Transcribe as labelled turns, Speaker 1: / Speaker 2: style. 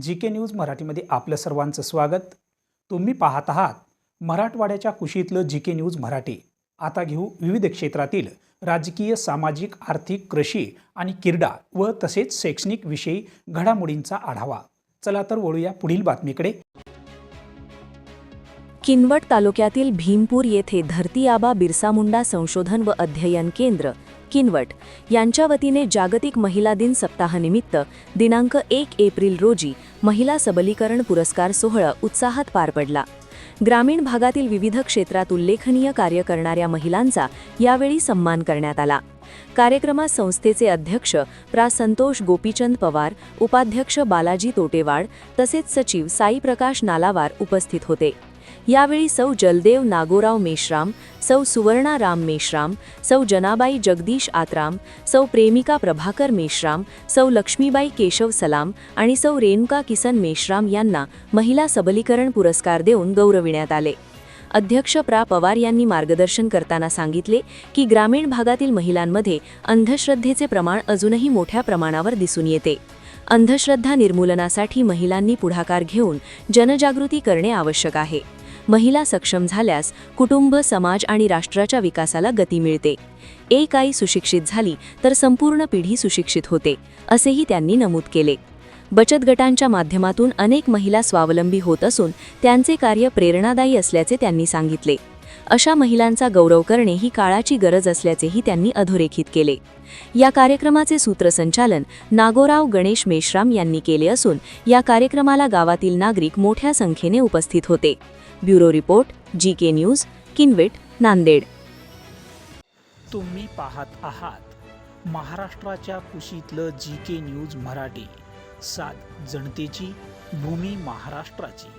Speaker 1: GK. News मराठीमध्ये आपलं सर्वांचं स्वागत। तुम्ही पाहत आहात मराठवाड्याच्या कुशीतलं जी.के. न्यूज मराठी। आता घेऊ विविध क्षेत्रातील राजकीय, सामाजिक, आर्थिक, कृषी आणि क्रीडा व तसेच शैक्षणिक विषयी घडामोडींचा आढावा। चला तर वळूया पुढील बातमीकडे।
Speaker 2: किनवट तालुक्यातील भीमपूर येथे धरती आबा बिरसा मुंडा संशोधन व अध्ययन केंद्र किनवट यांच्या वतीने जागतिक महिला दिन सप्ताहानिमित्त दिनांक 1 एप्रिल रोजी महिला सबलीकरण पुरस्कार सोहळा उत्साहात पार पडला। ग्रामीण भागातील विविध क्षेत्रात उल्लेखनीय कार्य करणाऱ्या महिलांचा यावेळी सन्मान करण्यात आला। कार्यक्रमात संस्थेचे अध्यक्ष प्रा संतोष गोपीचंद पवार, उपाध्यक्ष बालाजी तोटेवाड तसेच सचिव साई प्रकाश नालावार उपस्थित होते। यावेळी सौ जलदेव नागोराव मेश्राम, सौ सुवर्णा राम मेश्राम, सौ जनाबाई जगदीश आत्राम, सौ प्रेमिका प्रभाकर मेश्राम, सौ लक्ष्मीबाई केशव सलाम आणि सौ रेणुका किसन मेश्राम यांना महिला सबलीकरण पुरस्कार देऊन गौरविण्यात आले। अध्यक्ष प्रा पवार यांनी मार्गदर्शन करताना सांगितले की ग्रामीण भागातील महिलांमध्ये अंधश्रद्धेचे प्रमाण अजूनही मोठ्या प्रमाणावर दिसून येते। अंधश्रद्धा निर्मूलनासाठी महिलांनी पुढाकार घेऊन जनजागृती करणे आवश्यक आहे। महिला सक्षम झाल्यास कुटुंब, समाज आणि राष्ट्राच्या विकासाला गती मिळते। एक आई सुशिक्षित झाली तर संपूर्ण पिढी सुशिक्षित होते, असेही त्यांनी नमूद केले। बचत गटांच्या माध्यमातून अनेक महिला स्वावलंबी होत असून त्यांचे कार्य प्रेरणादायी असल्याचे त्यांनी सांगितले। अशा महिलांचा गौरव करणे ही काळाची गरज असल्याचेही त्यांनी अधोरेखित केले। या कार्यक्रमाचे सूत्रसंचालन नागोराव गणेश मेश्राम यांनी केले असून या कार्यक्रमाला गावातील नागरिक मोठ्या संख्येने उपस्थित होते। Bureau report, GK. News, Kinwat, Nanded.
Speaker 1: तुम्ही पाहत आहात महाराष्ट्राच्या कुशीतलं जी.के. न्यूज मराठी। सात जनतेची, भूमी महाराष्ट्राची।